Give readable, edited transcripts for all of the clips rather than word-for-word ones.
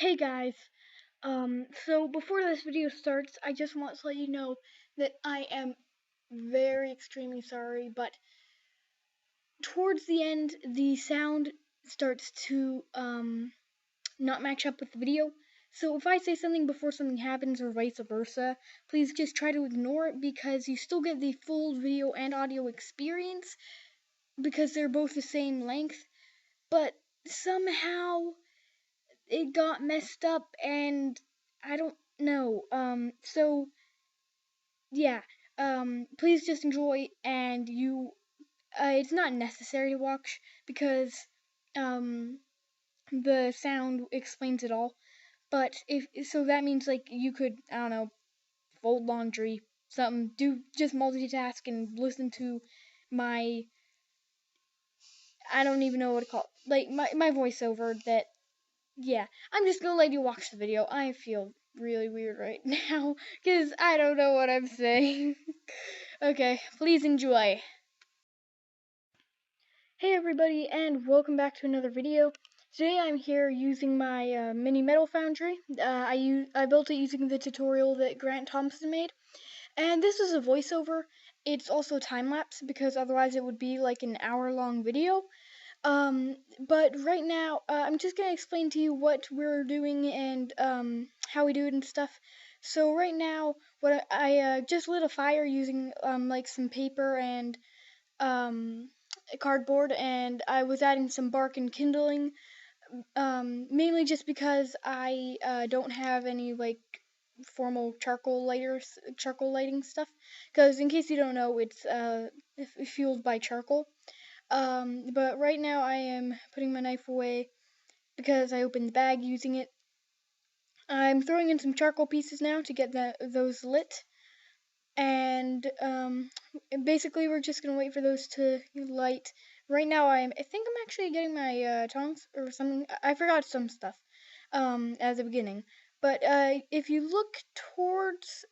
Hey guys, so before this video starts, I just want to let you know that I am very extremely sorry, but towards the end, the sound starts to, not match up with the video. So if I say something before something happens or vice versa, please just try to ignore it because you still get the full video and audio experience because they're both the same length, but somehow it got messed up and I don't know. So yeah, please just enjoy and it's not necessary to watch because, um, the sound explains it all. But so that means like you could, I don't know, fold laundry, something, just multitask and listen to my, I don't even know what to call it, like my voiceover that. Yeah, I'm just gonna let you watch the video. I feel really weird right now because I don't know what I'm saying. Okay, please enjoy. Hey everybody, and welcome back to another video. Today I'm here using my mini metal foundry. I built it using the tutorial that Grant Thompson made, and this is a voiceover. It's also time lapse because otherwise it would be like an hour-long video. But right now, I'm just gonna explain to you what we're doing and how we do it and stuff. So right now, what I just lit a fire using like some paper and um, cardboard, and I was adding some bark and kindling. Mainly just because I don't have any like formal charcoal lighting stuff. Because in case you don't know, it's fueled by charcoal. But right now I am putting my knife away because I opened the bag using it. I'm throwing in some charcoal pieces now to get those lit. And basically we're just gonna wait for those to light. Right now I think I'm actually getting my tongs or something. I forgot some stuff at the beginning. But if you look towards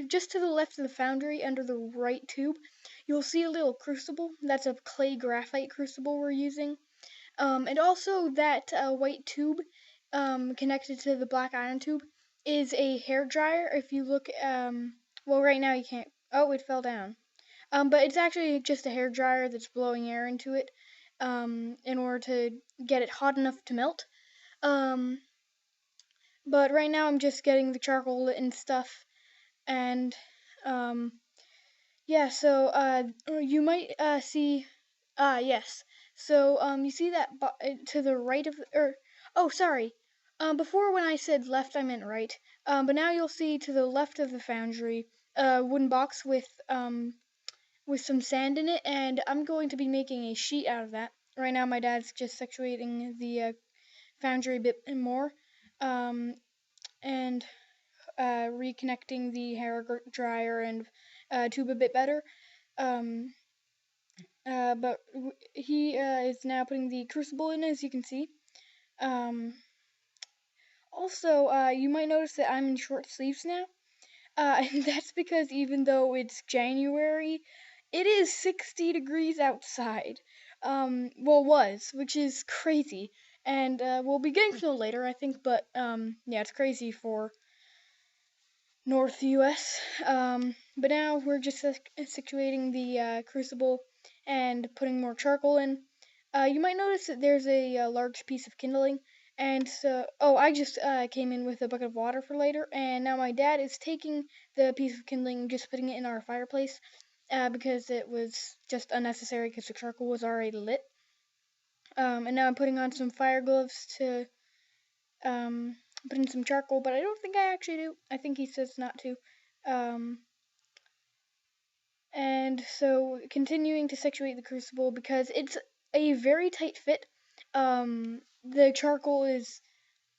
just to the left of the foundry under the right tube, you'll see a little crucible. That's a clay graphite crucible we're using. And also that white tube connected to the black iron tube is a hair dryer. If you look, well, right now you can't. Oh, it fell down. But it's actually just a hair dryer that's blowing air into it in order to get it hot enough to melt. Um, but right now I'm just getting the charcoal lit and stuff. And um, yeah, so you might see. Yes. So you see that to the right of or oh, sorry. Before when I said left, I meant right. But now you'll see to the left of the foundry a wooden box with some sand in it, and I'm going to be making a sheet out of that. Right now, my dad's just sectioning the foundry a bit more, and reconnecting the hair dryer and tube a bit better. Um, but he is now putting the crucible in, as you can see. Um, Also, you might notice that I'm in short sleeves now. And that's because even though it's January, it is 60 degrees outside. Well, was, which is crazy. And we'll be getting snow later, I think, but yeah, it's crazy for North US. But now we're just situating the crucible and putting more charcoal in. You might notice that there's a large piece of kindling, and so I just came in with a bucket of water for later, and now my dad is taking the piece of kindling and just putting it in our fireplace because it was just unnecessary because the charcoal was already lit. And now I'm putting on some fire gloves to um, put in some charcoal, but I don't think I actually do. I think he says not to. Um, and so continuing to situate the crucible because it's a very tight fit. The charcoal is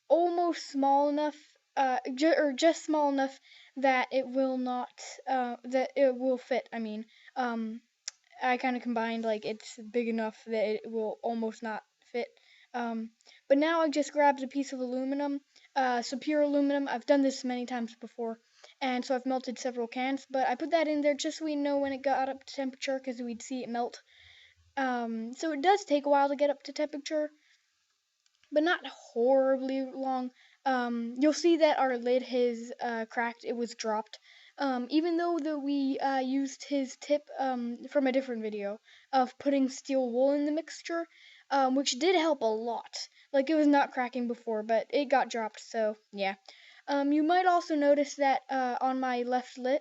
almost small enough, or just small enough that it will not, that it will fit. I mean, I kind of combined like it's big enough that it will almost not fit. Um, but now I just grabbed a piece of aluminum, so pure aluminum. I've done this many times before, and so I've melted several cans. But I put that in there just so we know when it got up to temperature, because we'd see it melt. So it does take a while to get up to temperature. but not horribly long. You'll see that our lid has cracked. It was dropped. Even though that we used his tip from a different video of putting steel wool in the mixture, which did help a lot. Like, it was not cracking before, but it got dropped. So yeah. You might also notice that on my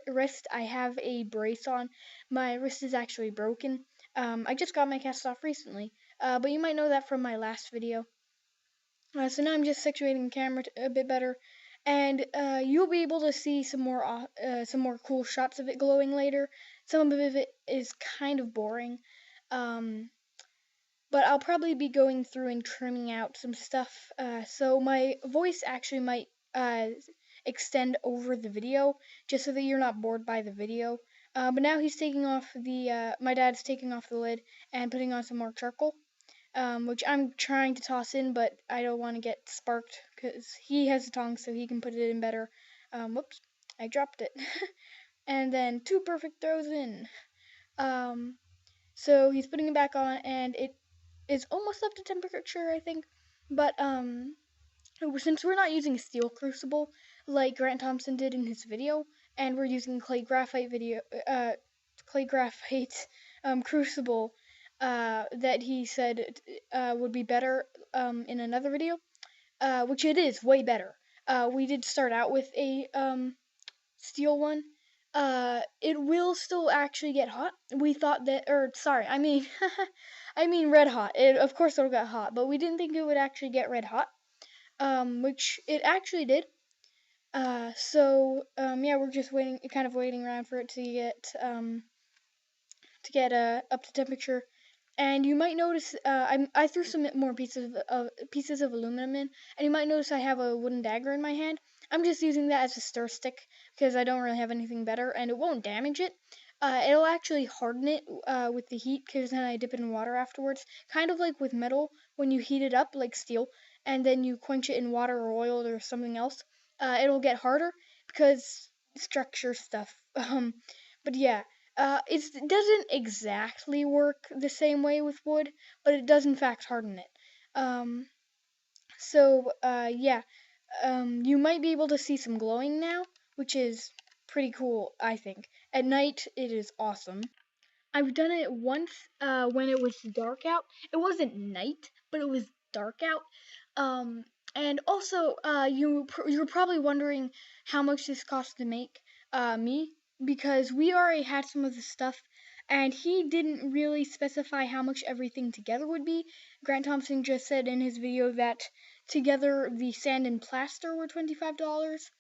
wrist I have a brace on. My wrist is actually broken. I just got my cast off recently, but you might know that from my last video. So now I'm just situating the camera a bit better, and you'll be able to see some more cool shots of it glowing later. Some of it is kind of boring, um, but I'll probably be going through and trimming out some stuff. So my voice actually might extend over the video, just so that you're not bored by the video. But now he's taking off my dad's taking off the lid and putting on some more charcoal, which I'm trying to toss in, but I don't want to get sparked because he has the tongs, so he can put it in better. Whoops, I dropped it. And then two perfect throws in. Um, so he's putting it back on, and it is almost up to temperature, I think. But since we're not using steel crucible like Grant Thompson did in his video, and we're using clay graphite crucible that he said would be better in another video, which it is way better. We did start out with a steel one. It will still actually get hot. We thought that, or sorry, I mean, I mean red hot. Of course it'll get hot, but we didn't think it would actually get red hot. Which it actually did. Yeah, we're just kind of waiting around for it to get up to temperature. And you might notice I threw some more pieces of aluminum in, and you might notice I have a wooden dagger in my hand. I'm just using that as a stir stick because I don't really have anything better, and it won't damage it. It'll actually harden it with the heat, because then I dip it in water afterwards. Kind of like with metal, when you heat it up like steel, and then you quench it in water or oil or something else, it'll get harder because structure stuff. But yeah, it doesn't exactly work the same way with wood, but it does in fact harden it. Um, yeah, you might be able to see some glowing now, which is pretty cool, I think. At night, it is awesome. I've done it once when it was dark out. It wasn't night, but it was dark out. Um, and also, you're probably wondering how much this cost to make me, because we already had some of the stuff, and he didn't really specify how much everything together would be. Grant Thompson just said in his video that together the sand and plaster were $25.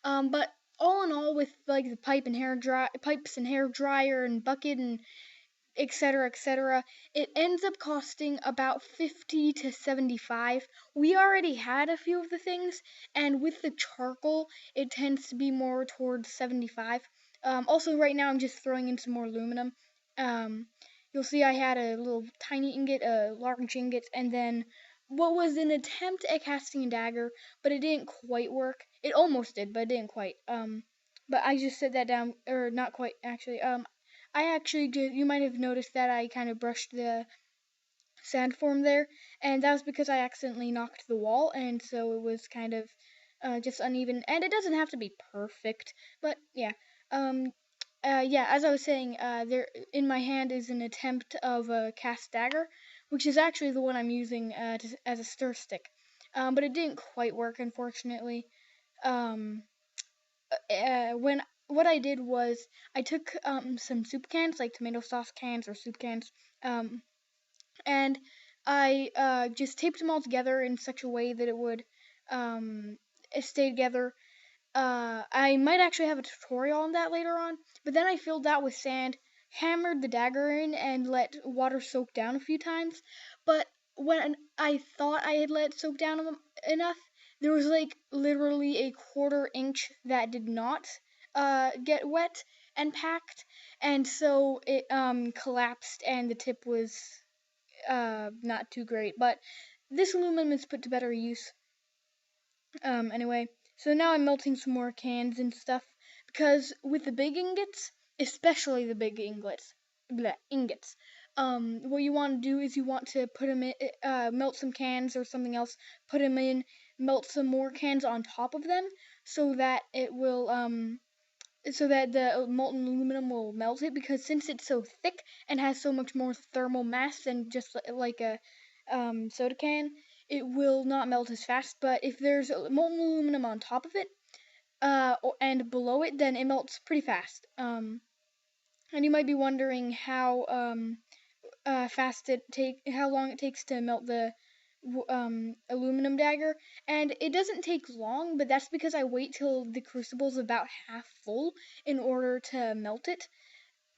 But all in all, with like the pipes and hair dryer and bucket and etc., etc., it ends up costing about 50 to 75. We already had a few of the things, and with the charcoal, it tends to be more towards 75. Also, right now, I'm just throwing in some more aluminum. Um, you'll see I had a little tiny ingot, a large ingot, and then what was an attempt at casting a dagger, but it didn't quite work. It almost did, but it didn't quite. But I just set that down, or not quite actually. I actually did. You might have noticed that I kind of brushed the sand form there, and that was because I accidentally knocked the wall, and so it was kind of just uneven. And it doesn't have to be perfect, but yeah. Um, yeah, as I was saying, there in my hand is an attempt of a cast dagger, which is actually the one I'm using as a stir stick. But it didn't quite work, unfortunately. Um, when what I did was I took some soup cans, like tomato sauce cans or soup cans, um, and I just taped them all together in such a way that it would um, stay together. I might actually have a tutorial on that later on, but then I filled that with sand, hammered the dagger in, and let water soak down a few times. But when I thought I had let it soak down enough, there was like literally a quarter-inch that did not get wet and packed, and so it collapsed, and the tip was not too great. But this aluminum is put to better use. Anyway, so now I'm melting some more cans and stuff, because with the big ingots, especially the big ingots, what you want to do is you want to put them in, melt some cans or something else, put them in, melt some more cans on top of them, so that it will so that the molten aluminum will melt it, because since it's so thick and has so much more thermal mass than just like a soda can, it will not melt as fast. But if there's molten aluminum on top of it and below it, then it melts pretty fast. And you might be wondering how long it takes to melt the aluminum dagger, and it doesn't take long, but that's because I wait till the crucible's about half full in order to melt it,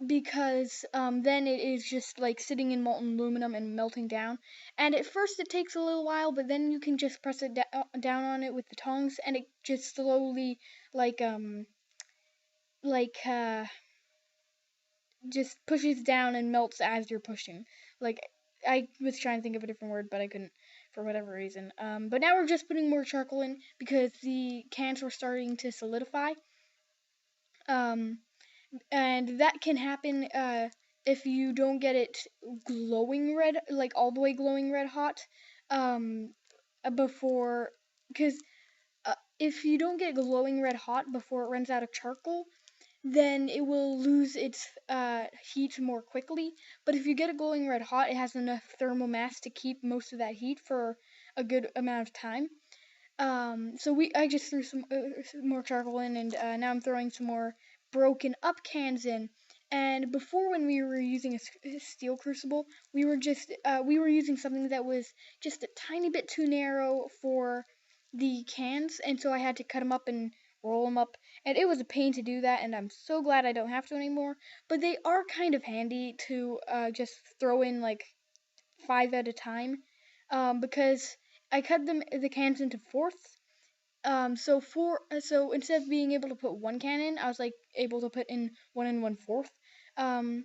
because then it is just like sitting in molten aluminum and melting down. And at first it takes a little while, but then you can just press it down on it with the tongs, and it just slowly like like uh just pushes down and melts as you're pushing. Like, I was trying to think of a different word, but I couldn't for whatever reason. But now we're just putting more charcoal in because the cans were starting to solidify. Um, and that can happen if you don't get it glowing red, like all the way glowing red hot, before, because if you don't get glowing red hot before it runs out of charcoal, then it will lose its heat more quickly. But if you get it glowing red hot, it has enough thermal mass to keep most of that heat for a good amount of time. So I just threw some more charcoal in, and now I'm throwing some more broken up cans in. And before, when we were using a steel crucible, we were using something that was just a tiny bit too narrow for the cans, and so I had to cut them up and roll them up, and it was a pain to do that. And I'm so glad I don't have to anymore. But they are kind of handy to just throw in like 5 at a time, because I cut the cans into fourths. So instead of being able to put one can in, I was like able to put in 1 1/4. Um,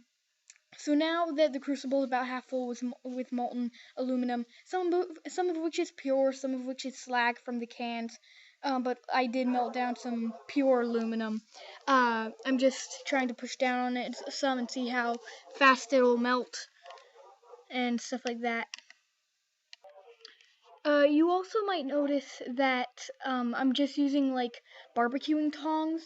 so now that the crucible is about half full with molten aluminum, some of which is pure, some of which is slag from the cans, but I did melt down some pure aluminum. I'm just trying to push down on it some and see how fast it'll melt and stuff like that. You also might notice that I'm just using like barbecuing tongs,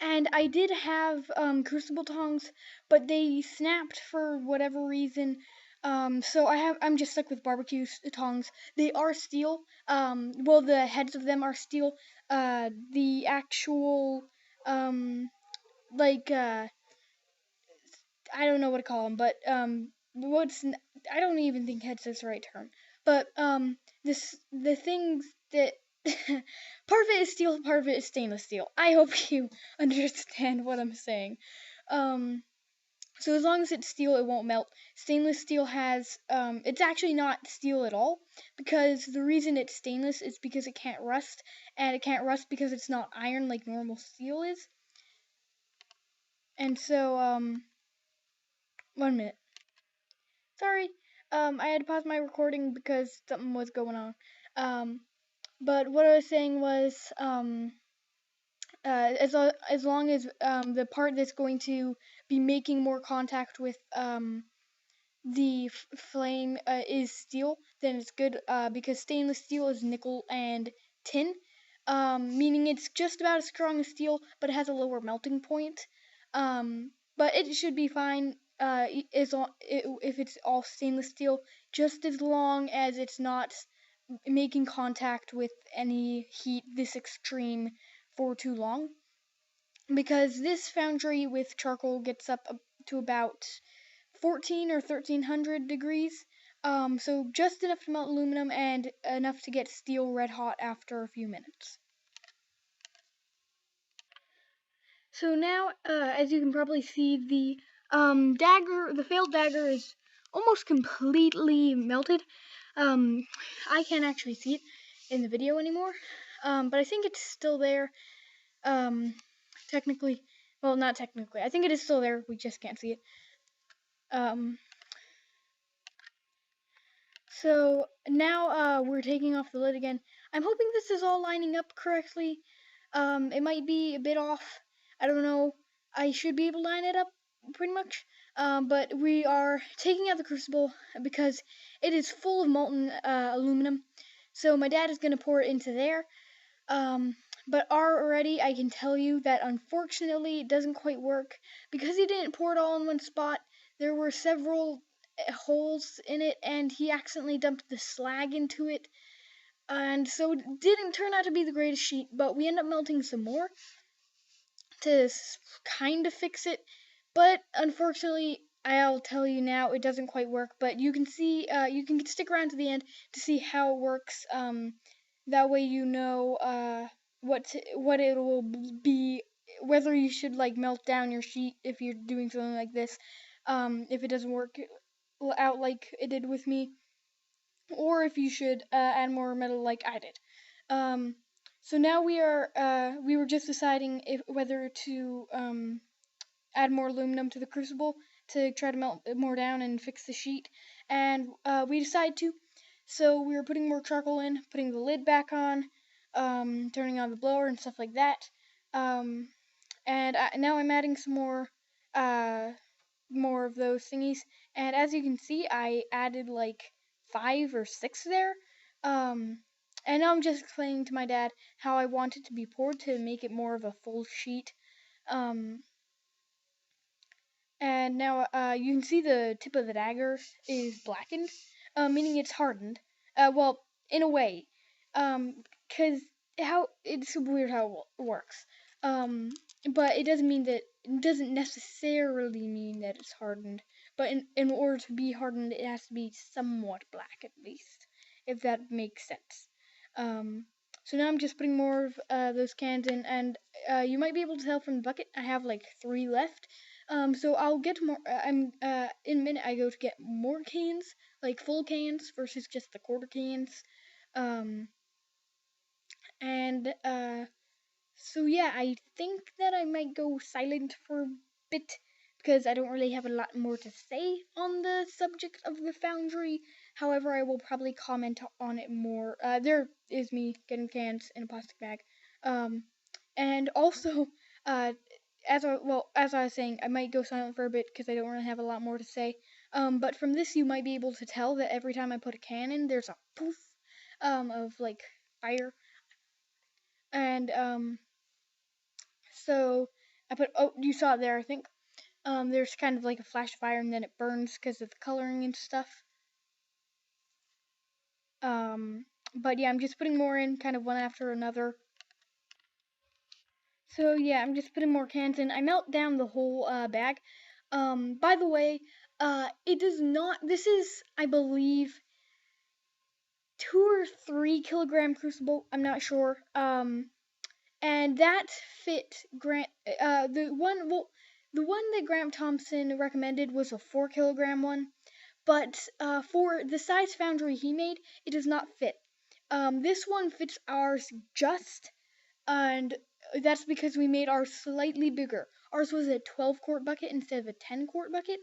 and I did have crucible tongs, but they snapped for whatever reason. So I'm just stuck with barbecue tongs. They are steel. Well, the heads of them are steel. The actual like I don't know what to call them, but I don't even think headset's the right term. But the things that part of it is steel, part of it is stainless steel. I hope you understand what I'm saying. Um, so as long as it's steel, it won't melt. Stainless steel has it's actually not steel at all, because the reason it's stainless is because it can't rust, and it can't rust because it's not iron like normal steel is. And so 1 minute. Sorry. I had to pause my recording because something was going on. Um, but what I was saying was, as long as the part that's going to be making more contact with the flame is steel, then it's good, because stainless steel is nickel and tin, meaning it's just about as strong as steel, but it has a lower melting point. But it should be fine if it's all stainless steel, just as long as it's not making contact with any heat this extreme for too long. Because this foundry with charcoal gets up to about 14 or 1300 degrees. So just enough to melt aluminum and enough to get steel red hot after a few minutes. So now, as you can probably see, the failed dagger is almost completely melted. I can't actually see it in the video anymore, but I think it's still there. Technically, well, not technically. I think it is still there. We just can't see it. So now we're taking off the lid again. I'm hoping this is all lining up correctly. It might be a bit off. I don't know. I should be able to line it up pretty much. but we are taking out the crucible because it is full of molten aluminum. So my dad is going to pour it into there. Um, but already I can tell you that unfortunately it doesn't quite work because he didn't pour it all in one spot. There were several holes in it, and he accidentally dumped the slag into it, and so it didn't turn out to be the greatest sheet. But we end up melting some more to kind of fix it. But unfortunately, I'll tell you now, it doesn't quite work. But you can see, you can stick around to the end to see how it works. That way you know what it will be, whether you should like melt down your sheet if you're doing something like this, if it doesn't work out like it did with me, or if you should add more metal like I did. Um, so now we were just deciding if whether to add more aluminum to the crucible to try to melt it more down and fix the sheet, and we decided to. So we were putting more charcoal in, putting the lid back on, turning on the blower and stuff like that. Um, and now I'm adding some uh, more of those thingies. And as you can see, I added like 5 or 6 there. Um, and now I'm just explaining to my dad how I want it to be poured to make it more of a full sheet. Um, and now you can see the tip of the dagger is blackened, meaning it's hardened. Well, in a way, because how it's weird how it works. Um, but it doesn't mean that it doesn't necessarily mean that it's hardened. But in order to be hardened, it has to be somewhat black at least, if that makes sense. Um, so now I'm just putting more of those cans in, and you might be able to tell from the bucket I have like 3 left. So I'll get more. I'm in a minute. I go to get more cans, like full cans versus just the quarter cans. Um, and so yeah, I think that I might go silent for a bit because I don't really have a lot more to say on the subject of the Foundry. However, I will probably comment on it more. There is me getting cans in a plastic bag. Um, and also, uh, as I was saying, I might go silent for a bit because I don't really have a lot more to say. But from this, you might be able to tell that every time I put a can in, there's a poof, of like fire, and so I put. Oh, you saw it there, I think. There's kind of like a flash of fire, and then it burns because of the coloring and stuff. Um, but yeah, I'm just putting more in, kind of one after another. So yeah, I'm just putting more cans in. I melt down the whole bag. By the way, it does not. This is, I believe, 2 or 3 kilogram crucible. I'm not sure. And that fit Grant. The one that Grant Thompson recommended was a 4 kilogram one, but for the size Foundry he made, it does not fit. This one fits ours just, and that's because we made ours slightly bigger. Ours was a 12-quart bucket instead of a 10-quart bucket,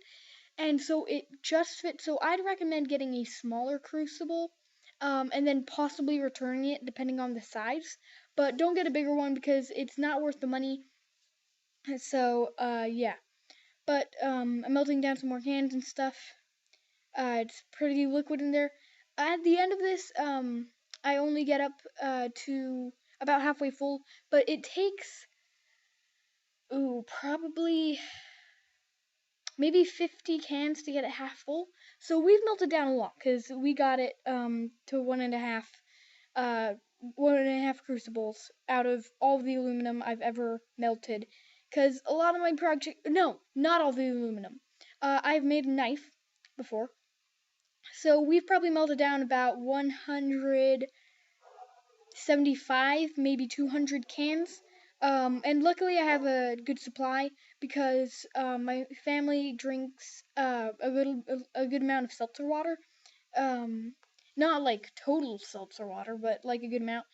and so it just fits. So I'd recommend getting a smaller crucible, and then possibly returning it depending on the size. But don't get a bigger one because it's not worth the money. So yeah. But I'm melting down some more cans and stuff. It's pretty liquid in there. At the end of this, I only get up to about halfway full, but it takes probably maybe 50 cans to get it half full. So we've melted down a lot because we got it to uh 1.5 crucibles out of all the aluminum I've ever melted. Because a lot of my project, no, not all the aluminum. I've made a knife before, so we've probably melted down about 175, maybe 200 cans. And luckily I have a good supply because my family drinks a good amount of seltzer water. Um, Not like total seltzer water, but like a good amount.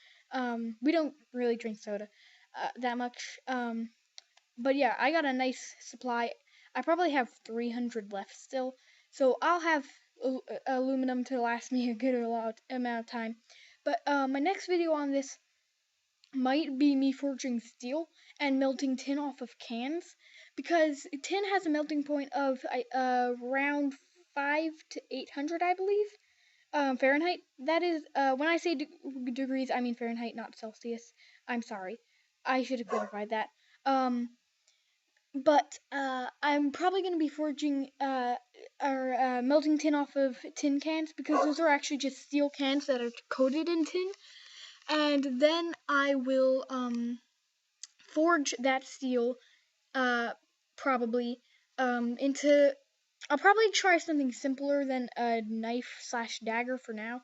We don't really drink soda that much. But yeah, I got a nice supply. I probably have 300 left still, so I'll have aluminum to last me a good amount of time. But my next video on this might be me forging steel and melting tin off of cans, because tin has a melting point of around 5 to 800, I believe, Fahrenheit. That is, when I say degrees, I mean Fahrenheit, not Celsius. I'm sorry. I should have clarified that. Um, but I'm probably going to be forging or melting tin off of tin cans, because those are actually just steel cans that are coated in tin. And then I will forge that steel, uh, probably into. I'll probably try something simpler than a knife slash dagger for now.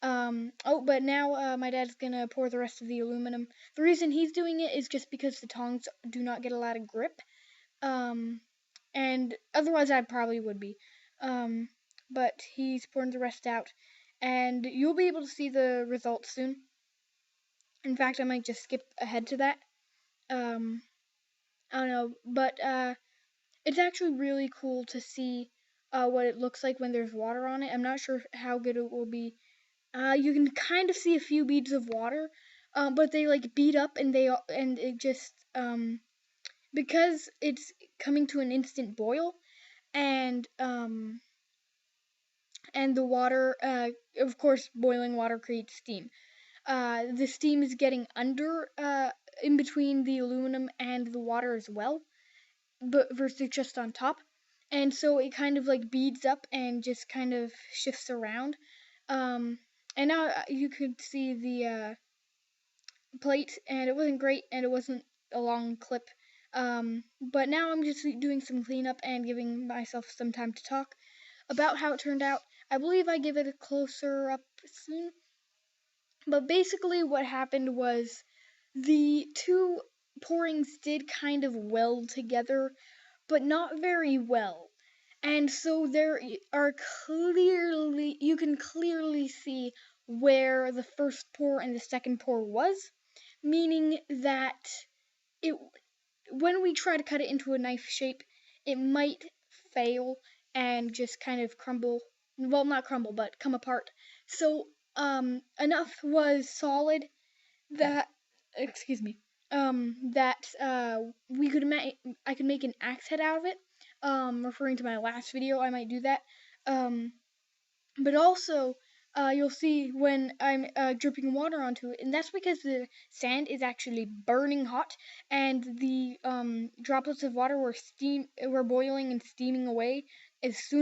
Oh, but now my dad's gonna pour the rest of the aluminum. The reason he's doing it is just because the tongs do not get a lot of grip. Um, and otherwise I probably would be. Um, but he's pouring the rest out, and you'll be able to see the results soon. In fact, I might just skip ahead to that. Um, I don't know, but it's actually really cool to see what it looks like when there's water on it. I'm not sure how good it will be. You can kind of see a few beads of water, but they like bead up, and it just because it's coming to an instant boil, and the water, of course, boiling water creates steam. The steam is getting under, in between the aluminum and the water as well, but versus just on top. And so it kind of like beads up and just kind of shifts around. Um, and now you could see the plate, and it wasn't great, and it wasn't a long clip. But now I'm just doing some cleanup and giving myself some time to talk about how it turned out. I believe I give it a closer up soon. But basically, what happened was the two pourings did kind of weld together, but not very well. And so you can clearly see where the first pour and the second pour was, meaning that it when we try to cut it into a knife shape, it might fail and just kind of crumble. Well, not crumble, but come apart. So, enough was solid that, excuse me, that we could I could make an axe head out of it. Referring to my last video, I might do that. Um, but also, you'll see when I'm dripping water onto it, and that's because the sand is actually burning hot, and the droplets of water were boiling and steaming away as soon